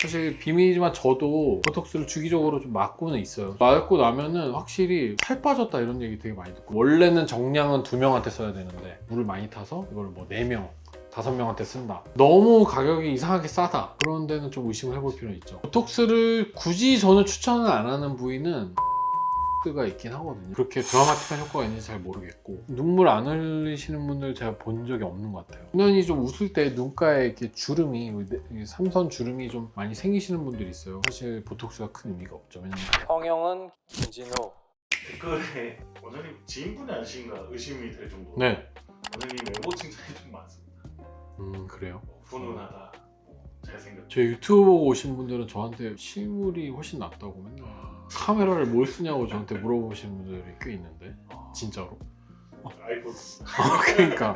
사실 비밀이지만 저도 보톡스를 주기적으로 좀 맞고는 있어요. 맞고 나면은 확실히 살 빠졌다 이런 얘기 되게 많이 듣고, 원래는 정량은 2명한테 써야 되는데 물을 많이 타서 이걸 뭐 4명 5명한테 쓴다, 너무 가격이 이상하게 싸다, 그런 데는 좀 의심을 해볼 필요는 있죠. 보톡스를 굳이 저는 추천을 안 하는 부위는 가 있긴 하거든요. 그렇게 드라마틱한 효과가 있는지 잘 모르겠고, 눈물 안 흘리시는 분들 제가 본 적이 없는 것 같아요. 눈이 좀 웃을 때 눈가에 이렇게 주름이, 삼선 주름이 좀 많이 생기시는 분들이 있어요. 사실 보톡스가 큰 의미가 없죠. 왜냐면 성형은 김진우. 댓글에 원장님 지인분이 아니신가 의심이 될 정도로 네. 원장님 외모 칭찬이 좀 많습니다. 그래요. 훈훈하다, 잘생겼다. 제 유튜브 보고 오신 분들은 저한테 실물이 훨씬 낫다고 맨날 카메라를 뭘 쓰냐고 저한테 물어보시는 분들이 꽤 있는데, 진짜로. 아이폰 그러니까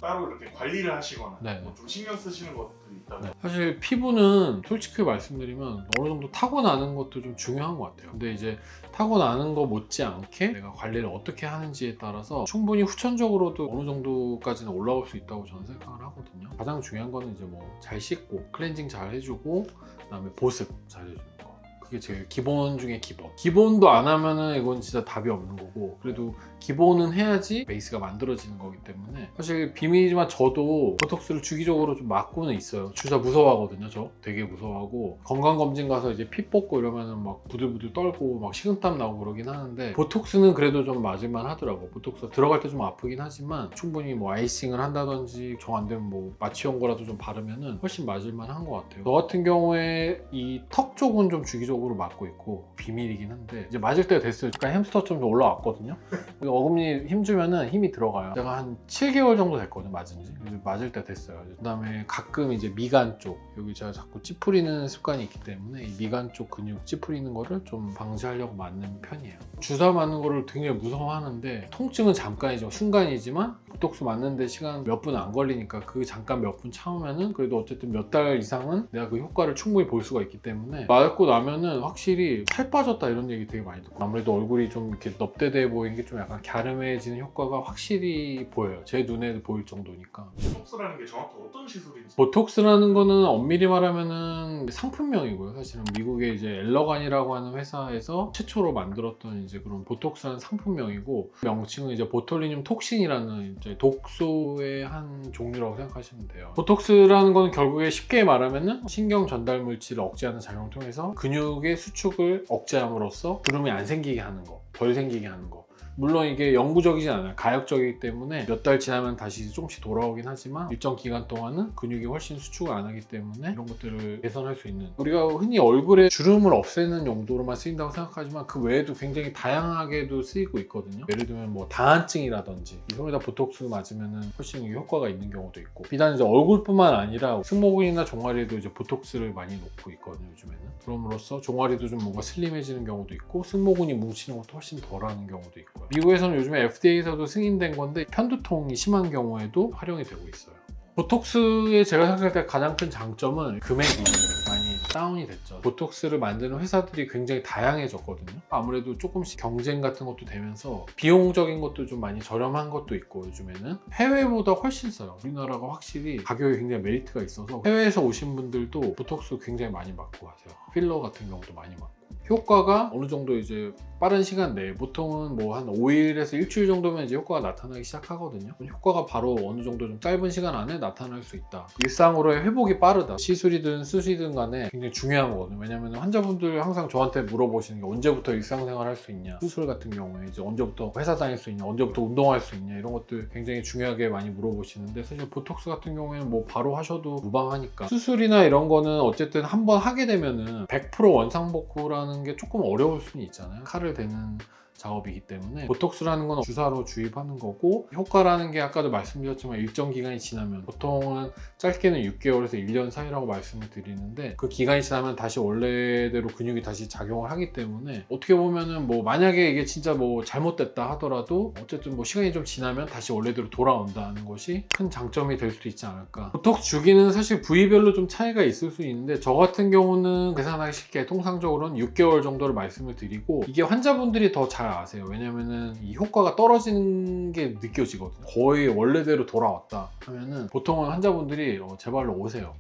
따로 이렇게 관리를 하시거나 네. 좀 신경 쓰시는 것들이 있다면 네. 사실 피부는 솔직히 말씀드리면 어느 정도 타고나는 것도 좀 중요한 것 같아요. 근데 이제 타고나는 거 못지않게 내가 관리를 어떻게 하는지에 따라서 충분히 후천적으로도 어느 정도까지는 올라올 수 있다고 저는 생각을 하거든요. 가장 중요한 거는 이제 뭐 잘 씻고 클렌징 잘 해주고, 그다음에 보습 잘 해주는 거, 그게 제일 기본 중에 기본. 기본도 안 하면은 이건 진짜 답이 없는 거고, 그래도 기본은 해야지 베이스가 만들어지는 거기 때문에, 사실 비밀이지만 저도 보톡스를 주기적으로 좀 맞고는 있어요. 주사 무서워하거든요. 저 되게 무서워하고, 건강검진 가서 이제 피 뽑고 이러면은 막 부들부들 떨고 막 식은땀 나고 그러긴 하는데, 보톡스는 그래도 좀 맞을만 하더라고. 보톡스 들어갈 때 좀 아프긴 하지만 충분히 뭐 아이싱을 한다든지 정 안 되면 뭐 마취용 거라도 좀 바르면은 훨씬 맞을만 한 것 같아요. 저 같은 경우에 이 턱 쪽은 좀 주기적으로 맞고 있고, 비밀이긴 한데 이제 맞을 때가 됐어요. 약간 햄스터 좀 올라왔거든요. 어금니 힘 주면은 힘이 들어가요. 제가 한 7개월 정도 됐거든요, 맞은 지. 맞을 때 됐어요. 그 다음에 가끔 이제 미간 쪽, 여기 제가 자꾸 찌푸리는 습관이 있기 때문에 이 미간 쪽 근육 찌푸리는 거를 좀 방지하려고 맞는 편이에요. 주사 맞는 거를 굉장히 무서워하는데, 통증은 잠깐이죠. 순간이지만 보톡스 맞는데 시간 몇 분 안 걸리니까 그 잠깐 몇 분 참으면은 그래도 어쨌든 몇 달 이상은 내가 그 효과를 충분히 볼 수가 있기 때문에, 맞고 나면은 확실히 살 빠졌다 이런 얘기 되게 많이 듣고, 아무래도 얼굴이 좀 이렇게 넙대대 보이는 게 좀 약간 갸름해지는 효과가 확실히 보여요. 제 눈에 보일 정도니까. 보톡스라는 게 정확히 어떤 시술인지 보톡스라는 거는 엄밀히 말하면은 상품명이고요. 사실은 미국의 이제 엘러간이라고 하는 회사에서 최초로 만들었던 이제 그런 보톡스라는 상품명이고, 명칭은 이제 보톨리늄 톡신이라는 이제 독소의 한 종류라고 생각하시면 돼요. 보톡스라는 거는 결국에 쉽게 말하면은 신경 전달 물질을 억제하는 작용을 통해서 근육의 수축을 억제함으로써 주름이 안 생기게 하는 거, 덜 생기게 하는 거. 물론 이게 영구적이진 않아요. 가역적이기 때문에 몇 달 지나면 다시 조금씩 돌아오긴 하지만, 일정 기간 동안은 근육이 훨씬 수축을 안 하기 때문에 이런 것들을 개선할 수 있는, 우리가 흔히 얼굴에 주름을 없애는 용도로만 쓰인다고 생각하지만 그 외에도 굉장히 다양하게도 쓰이고 있거든요. 예를 들면 뭐 다한증이라든지 손에다 보톡스 맞으면 훨씬 효과가 있는 경우도 있고, 비단 이제 얼굴뿐만 아니라 승모근이나 종아리에도 이제 보톡스를 많이 놓고 있거든요, 요즘에는. 그럼으로써 종아리도 좀 뭔가 슬림해지는 경우도 있고, 승모근이 뭉치는 것도 훨씬 덜하는 경우도 있고요. 미국에서는 요즘에 FDA에서도 승인된 건데, 편두통이 심한 경우에도 활용이 되고 있어요. 보톡스의 제가 생각할 때 가장 큰 장점은 금액이 많이 다운이 됐죠. 보톡스를 만드는 회사들이 굉장히 다양해졌거든요. 아무래도 조금씩 경쟁 같은 것도 되면서 비용적인 것도 좀 많이 저렴한 것도 있고, 요즘에는 해외보다 훨씬 싸요. 우리나라가 확실히 가격이 굉장히 메리트가 있어서 해외에서 오신 분들도 보톡스 굉장히 많이 맞고 가세요. 필러 같은 경우도 많이 맞고. 효과가 어느 정도 이제 빠른 시간 내에, 보통은 뭐 한 5일에서 일주일 정도면 이제 효과가 나타나기 시작하거든요. 효과가 바로 어느 정도 좀 짧은 시간 안에 나타날 수 있다. 일상으로의 회복이 빠르다. 시술이든 수술이든 간에 굉장히 중요한 거거든요. 왜냐면 환자분들 항상 저한테 물어보시는 게, 언제부터 일상생활 할 수 있냐, 수술 같은 경우에 이제 언제부터 회사 다닐 수 있냐, 언제부터 운동할 수 있냐, 이런 것들 굉장히 중요하게 많이 물어보시는데, 사실 보톡스 같은 경우에는 뭐 바로 하셔도 무방하니까. 수술이나 이런 거는 어쨌든 한번 하게 되면은 100% 원상복구라는 게 조금 어려울 수는 있잖아요. 칼을 대는 작업이기 때문에, 보톡스라는 건 주사로 주입하는 거고, 효과라는 게 아까도 말씀드렸지만 일정 기간이 지나면, 보통은 짧게는 6개월에서 1년 사이라고 말씀을 드리는데, 그 기간이 지나면 다시 원래대로 근육이 다시 작용을 하기 때문에, 어떻게 보면은 뭐 만약에 이게 진짜 뭐 잘못됐다 하더라도 어쨌든 뭐 시간이 좀 지나면 다시 원래대로 돌아온다는 것이 큰 장점이 될 수도 있지 않을까. 보톡스 주기는 사실 부위별로 좀 차이가 있을 수 있는데, 저 같은 경우는 계산하기 쉽게 통상적으로는 6개월 정도를 말씀을 드리고, 이게 환자분들이 더 잘 잘 아세요. 왜냐면은 이 효과가 떨어지는 게 느껴지거든요. 거의 원래대로 돌아왔다 하면은 보통은 환자분들이 제발로 오세요.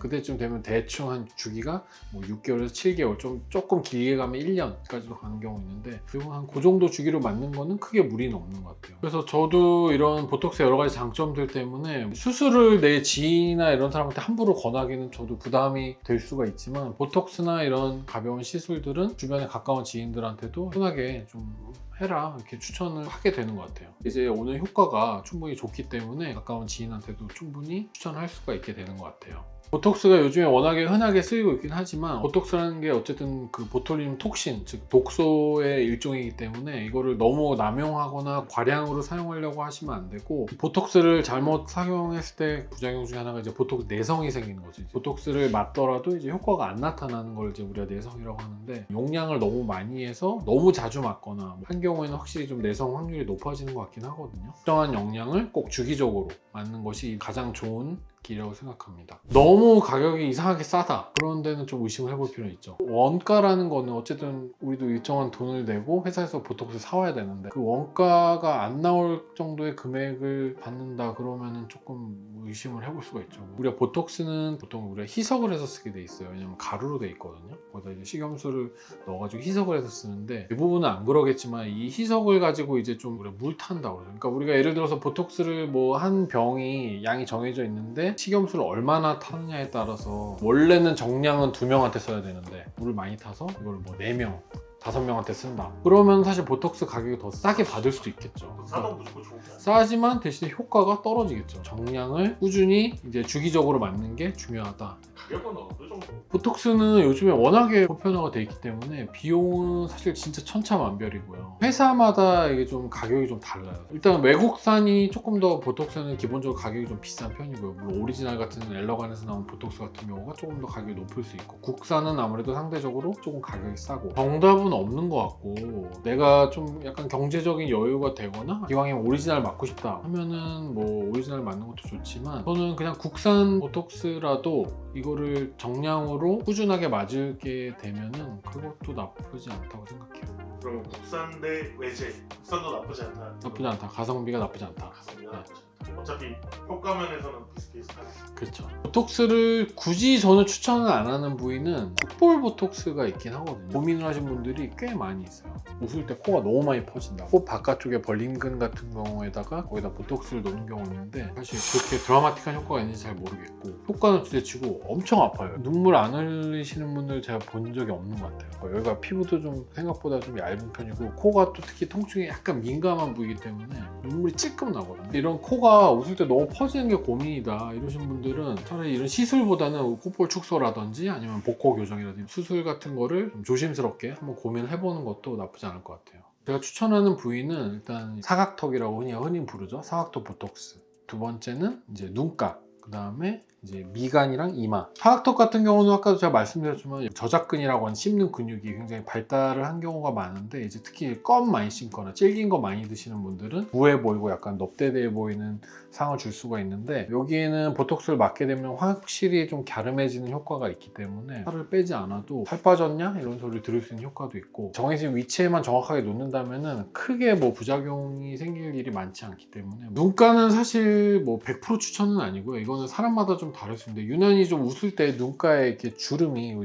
그때쯤 되면 대충 한 주기가 뭐 6개월에서 7개월, 조금 길게 가면 1년까지도 가는 경우 있는데, 그리고 한 그 정도 주기로 맞는 거는 크게 무리는 없는 것 같아요. 그래서 저도 이런 보톡스의 여러 가지 장점들 때문에 수술을 내 지인이나 이런 사람한테 함부로 권하기는 저도 부담이 될 수가 있지만, 보톡스나 이런 가벼운 시술들은 주변에 가까운 지인들한테도 편하게 좀 해라 이렇게 추천을 하게 되는 것 같아요. 이제 오늘 효과가 충분히 좋기 때문에 가까운 지인한테도 충분히 추천할 수가 있게 되는 것 같아요. 보톡스가 요즘에 워낙에 흔하게 쓰이고 있긴 하지만, 보톡스라는 게 어쨌든 그 보톨리눔 톡신, 즉 독소의 일종이기 때문에 이거를 너무 남용하거나 과량으로 사용하려고 하시면 안 되고, 보톡스를 잘못 사용했을 때 부작용 중에 하나가 이제 보톡스 내성이 생기는 거죠. 보톡스를 맞더라도 이제 효과가 안 나타나는 걸 이제 우리가 내성이라고 하는데, 용량을 너무 많이 해서 너무 자주 맞거나 한 경우에는 확실히 좀 내성 확률이 높아지는 것 같긴 하거든요. 특정한 용량을 꼭 주기적으로 맞는 것이 가장 좋은 길이라고 생각합니다. 너무 가격이 이상하게 싸다, 그런 데는 좀 의심을 해볼 필요는 있죠. 원가라는 거는 어쨌든 우리도 일정한 돈을 내고 회사에서 보톡스 사와야 되는데, 그 원가가 안 나올 정도의 금액을 받는다 그러면은 조금 의심을 해볼 수가 있죠. 우리가 보톡스는 보통 우리가 희석을 해서 쓰게 돼 있어요. 왜냐면 가루로 돼 있거든요. 거기다 이제 식염수를 넣어가지고 희석을 해서 쓰는데, 대부분은 안 그러겠지만 이 희석을 가지고 이제 좀 우리가 물 탄다고 그러죠. 그러니까 우리가 예를 들어서 보톡스를 뭐 한 병이 양이 정해져 있는데 식염수를 얼마나 타느냐에 따라서, 원래는 정량은 2명한테 써야 되는데 물을 많이 타서 이걸 뭐 4명, 5명한테 쓴다. 그러면 사실 보톡스 가격이 더 싸게 받을 수도 있겠죠. 싸도 무조건 좋은 게 아니야. 싸지만 대신에 효과가 떨어지겠죠. 정량을 꾸준히 이제 주기적으로 맞는 게 중요하다. 가격은 어느 정도? 보톡스는 요즘에 워낙에 보편화가 돼 있기 때문에 비용은 사실 진짜 천차만별이고요. 회사마다 이게 좀 가격이 좀 달라요. 일단 외국산이 조금 더 보톡스는 기본적으로 가격이 좀 비싼 편이고요. 물론 오리지널 같은 엘러간에서 나온 보톡스 같은 경우가 조금 더 가격이 높을 수 있고, 국산은 아무래도 상대적으로 조금 가격이 싸고, 정답은 없는 것 같고, 내가 좀 약간 경제적인 여유가 되거나 기왕이면 오리지널 맞고 싶다 하면은 뭐 오리지널 맞는 것도 좋지만, 저는 그냥 국산 보톡스라도 이거를 정량으로 꾸준하게 맞게 되면은 그것도 나쁘지 않다고 생각해요. 그러면 국산 대 외제, 국산도 나쁘지 않다. 나쁘지 않다. 가성비가 나쁘지 않다. 가성비가 네. 나쁘지 않다. 어차피 효과 면에서는 비슷비슷하네. 그렇죠. 보톡스를 굳이 저는 추천을 안 하는 부위는 콧볼 보톡스가 있긴 하거든요. 고민을 하신 분들이 꽤 많이 있어요. 웃을 때 코가 너무 많이 퍼진다. 코 바깥쪽에 벌림근 같은 경우에다가 거기다 보톡스를 넣는 경우 있는데, 사실 그렇게 드라마틱한 효과가 있는지 잘 모르겠고, 효과는 두대치고 엄청 아파요. 눈물 안 흘리시는 분들 제가 본 적이 없는 것 같아요. 여기가 피부도 좀 생각보다 좀 얇은 편이고, 코가 또 특히 통증에 약간 민감한 부위이기 때문에 눈물이 찔끔 나거든요. 이런 코가 웃을 때 너무 퍼지는 게 고민이다 이러신 분들은 차라리 이런 시술보다는 콧볼 축소라든지 아니면 복코 교정이라든지 수술 같은 거를 좀 조심스럽게 한번 고민해보는 것도 나쁘지 않을 것 같아요. 제가 추천하는 부위는 일단 사각턱이라고 흔히 부르죠. 사각턱 보톡스. 두 번째는 이제 눈가, 그 다음에 이제 미간이랑 이마. 사각턱 같은 경우는 아까도 제가 말씀드렸지만 저작근이라고 하는 씹는 근육이 굉장히 발달을 한 경우가 많은데, 이제 특히 껌 많이 씹거나 질긴 거 많이 드시는 분들은 부해 보이고 약간 넙대대해 보이는 상을 줄 수가 있는데, 여기에는 보톡스를 맞게 되면 확실히 좀 갸름해지는 효과가 있기 때문에 살을 빼지 않아도 살 빠졌냐? 이런 소리를 들을 수 있는 효과도 있고, 정해진 위치에만 정확하게 놓는다면 크게 뭐 부작용이 생길 일이 많지 않기 때문에, 눈가는 사실 뭐 100% 추천은 아니고요. 이거는 사람마다 좀 다를 수 있는데, 유난히 좀 웃을 때 눈가에 이렇게 주름이,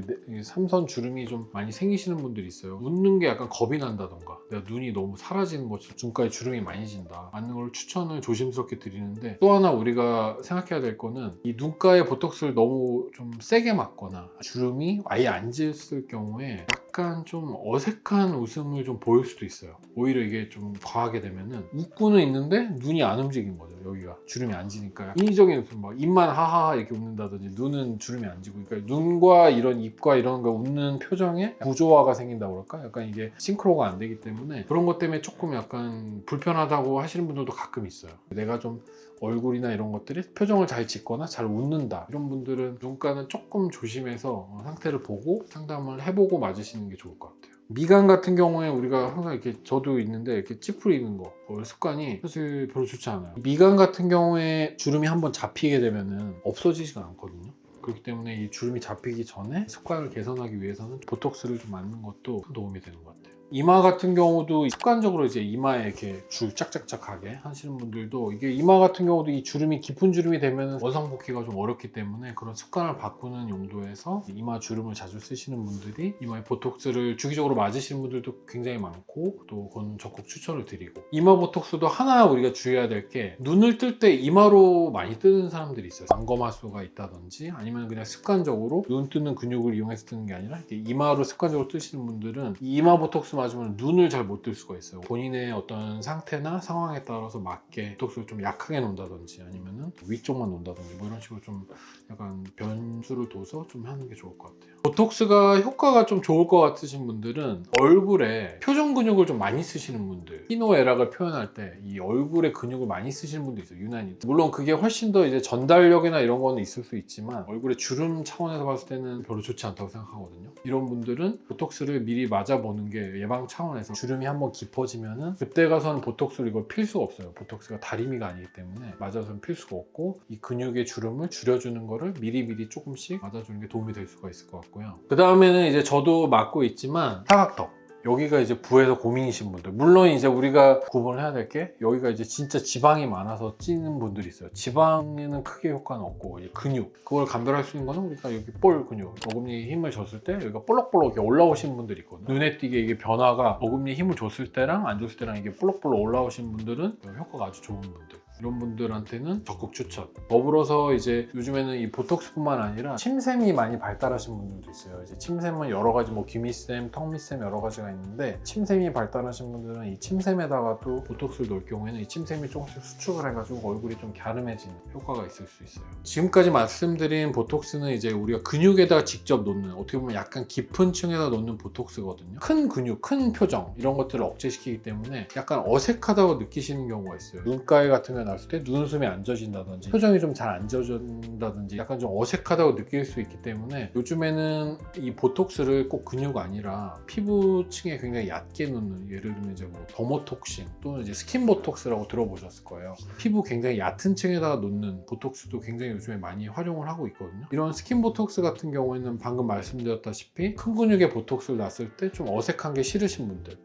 삼선 주름이 좀 많이 생기시는 분들이 있어요. 웃는 게 약간 겁이 난다던가, 내가 눈이 너무 사라지는 것처럼 눈가에 주름이 많이 진다, 맞는 걸 추천을 조심스럽게 드리는데, 또 하나 우리가 생각해야 될 거는, 이 눈가에 보톡스를 너무 좀 세게 맞거나 주름이 아예 안 지었을 경우에 약간 좀 어색한 웃음을 좀 보일 수도 있어요. 오히려 이게 좀 과하게 되면은 웃고는 있는데 눈이 안 움직인 거죠. 여기가 주름이 안 지니까 인위적인 웃음, 막 입만 하하하 이렇게 웃는다든지 눈은 주름이 안 지고, 그러니까 눈과 이런 입과 이런 거 웃는 표정에 구조화가 생긴다고 그럴까? 약간 이게 싱크로가 안 되기 때문에 그런 것 때문에 조금 약간 불편하다고 하시는 분들도 가끔 있어요. 내가 좀 얼굴이나 이런 것들이 표정을 잘 짓거나 잘 웃는다 이런 분들은 눈가는 조금 조심해서 상태를 보고 상담을 해보고 맞으시는 게 좋을 것 같아요. 미간 같은 경우에 우리가 항상 이렇게, 저도 있는데 이렇게 찌푸리는 거 습관이 사실 별로 좋지 않아요. 미간 같은 경우에 주름이 한번 잡히게 되면은 없어지지가 않거든요. 그렇기 때문에 이 주름이 잡히기 전에 습관을 개선하기 위해서는 보톡스를 좀 맞는 것도 큰 도움이 되는 것 같아요. 이마 같은 경우도 습관적으로 이제 이마에 이렇게 줄 짝짝짝하게 하시는 분들도 이게 이마 같은 경우도 이 주름이 깊은 주름이 되면 원상복귀가 좀 어렵기 때문에 그런 습관을 바꾸는 용도에서 이마 주름을 자주 쓰시는 분들이 이마에 보톡스를 주기적으로 맞으시는 분들도 굉장히 많고 또 그건 적극 추천을 드리고 이마 보톡스도 하나 우리가 주의해야 될 게 눈을 뜰 때 이마로 많이 뜨는 사람들이 있어요. 안검하수가 있다든지 아니면 그냥 습관적으로 눈 뜨는 근육을 이용해서 뜨는 게 아니라 이렇게 이마로 습관적으로 뜨시는 분들은 이 이마 보톡스 맞으면 눈을 잘 못 뜰 수가 있어요. 본인의 어떤 상태나 상황에 따라서 맞게 보톡스를 좀 약하게 놓는다든지 아니면은 위쪽만 놓는다든지 뭐 이런 식으로 좀 약간 변수를 둬서 좀 하는 게 좋을 것 같아요. 보톡스가 효과가 좀 좋을 것 같으신 분들은 얼굴에 표정 근육을 좀 많이 쓰시는 분들, 희노애락을 표현할 때 이 얼굴에 근육을 많이 쓰시는 분도 있어요. 유난히. 물론 그게 훨씬 더 이제 전달력이나 이런 거는 있을 수 있지만 얼굴에 주름 차원에서 봤을 때는 별로 좋지 않다고 생각하거든요. 이런 분들은 보톡스를 미리 맞아보는 게 예방 차원에서 주름이 한번 깊어지면은 그때 가서는 보톡스를 이걸 필 수가 없어요. 보톡스가 다리미가 아니기 때문에 맞아서는 필 수가 없고 이 근육의 주름을 줄여주는 거를 미리 조금씩 맞아주는 게 도움이 될 수가 있을 것 같고요. 그 다음에는 이제 저도 맞고 있지만 사각턱. 여기가 이제 부에서 고민이신 분들, 물론 이제 우리가 구분을 해야 될 게 여기가 이제 진짜 지방이 많아서 찌는 분들이 있어요. 지방에는 크게 효과는 없고 이제 근육, 그걸 감별할 수 있는 거는 우리가 여기 볼 근육, 어금니에 힘을 줬을 때 여기가 볼록볼록 이렇게 올라오시는 분들이 있거든요. 눈에 띄게 이게 변화가 어금니에 힘을 줬을 때랑 안 줬을 때랑 이게 볼록볼록 올라오시는 분들은 효과가 아주 좋은 분들, 이런 분들한테는 적극 추천. 더불어서 이제 요즘에는 이 보톡스뿐만 아니라 침샘이 많이 발달하신 분들도 있어요. 이제 침샘은 여러 가지 뭐 귀밑샘, 턱밑샘 여러 가지가 있는데 침샘이 발달하신 분들은 이 침샘에다가 또 보톡스를 넣을 경우에는 이 침샘이 조금씩 수축을 해가지고 얼굴이 좀 갸름해지는 효과가 있을 수 있어요. 지금까지 말씀드린 보톡스는 이제 우리가 근육에다가 직접 놓는, 어떻게 보면 약간 깊은 층에다 놓는 보톡스거든요. 큰 근육, 큰 표정 이런 것들을 억제시키기 때문에 약간 어색하다고 느끼시는 경우가 있어요. 눈가에 같은 경우에 나왔을 때 눈웃음이 안 젖인다든지 표정이 좀 잘 안 젖은다든지 약간 좀 어색하다고 느낄 수 있기 때문에 요즘에는 이 보톡스를 꼭 근육 아니라 피부층에 굉장히 얕게 놓는, 예를 들면 이제 뭐 더모톡신 또는 이제 스킨 보톡스라고 들어보셨을 거예요. 피부 굉장히 얕은 층에다가 놓는 보톡스도 굉장히 요즘에 많이 활용을 하고 있거든요. 이런 스킨 보톡스 같은 경우에는 방금 말씀드렸다시피 큰 근육에 보톡스를 놨을 때 좀 어색한 게 싫으신 분들,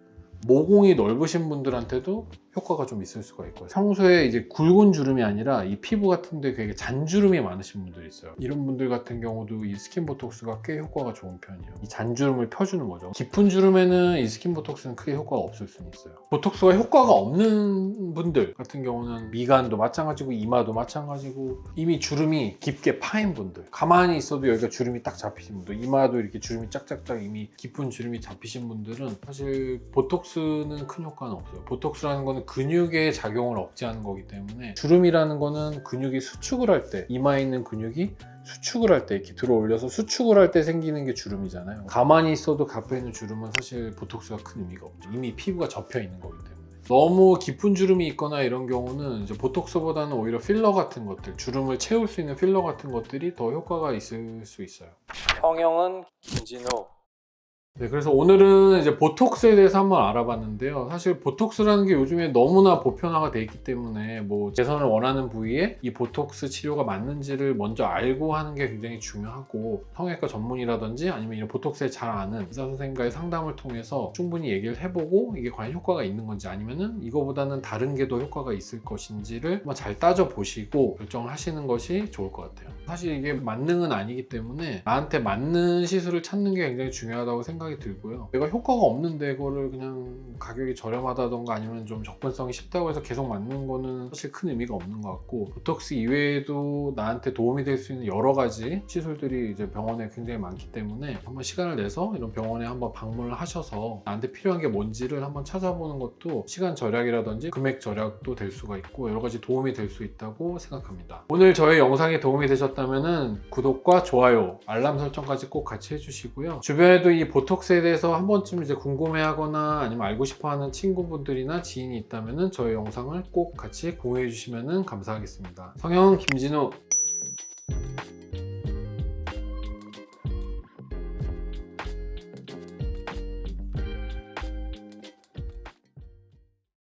모공이 넓으신 분들한테도 효과가 좀 있을 수가 있고요. 평소에 이제 굵은 주름이 아니라 이 피부 같은데 되게 잔주름이 많으신 분들이 있어요. 이런 분들 같은 경우도 이 스킨 보톡스가 꽤 효과가 좋은 편이에요. 이 잔주름을 펴주는 거죠. 깊은 주름에는 이 스킨 보톡스는 크게 효과가 없을 수는 있어요. 보톡스가 효과가 없는 분들 같은 경우는 미간도 마찬가지고 이마도 마찬가지고 이미 주름이 깊게 파인 분들, 가만히 있어도 여기가 주름이 딱 잡히신 분들, 이마도 이렇게 주름이 짝짝짝 이미 깊은 주름이 잡히신 분들은 사실 보톡스는 큰 효과는 없어요. 보톡스라는 거는 근육의 작용을 억제하는 거기 때문에, 주름이라는 거는 근육이 수축을 할 때, 이마에 있는 근육이 수축을 할 때 이렇게 들어 올려서 수축을 할 때 생기는 게 주름이잖아요. 가만히 있어도 갚여 있는 주름은 사실 보톡스가 큰 의미가 없죠. 이미 피부가 접혀 있는 거기 때문에. 너무 깊은 주름이 있거나 이런 경우는 이제 보톡스보다는 오히려 필러 같은 것들, 주름을 채울 수 있는 필러 같은 것들이 더 효과가 있을 수 있어요. 형형은 김진우. 네, 그래서 오늘은 이제 보톡스에 대해서 한번 알아봤는데요. 사실 보톡스라는 게 요즘에 너무나 보편화가 돼 있기 때문에 뭐 개선을 원하는 부위에 이 보톡스 치료가 맞는지를 먼저 알고 하는 게 굉장히 중요하고, 성형외과 전문이라든지 아니면 이런 보톡스에 잘 아는 의사 선생님과의 상담을 통해서 충분히 얘기를 해보고 이게 과연 효과가 있는 건지 아니면은 이거보다는 다른 게 더 효과가 있을 것인지를 한번 잘 따져보시고 결정을 하시는 것이 좋을 것 같아요. 사실 이게 만능은 아니기 때문에 나한테 맞는 시술을 찾는 게 굉장히 중요하다고 생각이 들고요. 내가 효과가 없는데 그거를 그냥 가격이 저렴하다던가 아니면 좀 접근성이 쉽다고 해서 계속 맞는 거는 사실 큰 의미가 없는 것 같고, 보톡스 이외에도 나한테 도움이 될 수 있는 여러 가지 시술들이 이제 병원에 굉장히 많기 때문에 한번 시간을 내서 이런 병원에 한번 방문을 하셔서 나한테 필요한 게 뭔지를 한번 찾아보는 것도 시간 절약이라든지 금액 절약도 될 수가 있고 여러 가지 도움이 될 수 있다고 생각합니다. 오늘 저의 영상이 도움이 되셨다면 구독과 좋아요, 알람 설정까지 꼭 같이 해주시고요. 주변에도 이 보톡스에 대해서 한 번쯤 이제 궁금해하거나 아니면 알고 싶어하는 친구분들이나 지인이 있다면 저희 영상을 꼭 같이 공유해 주시면 감사하겠습니다. 성형 김진우.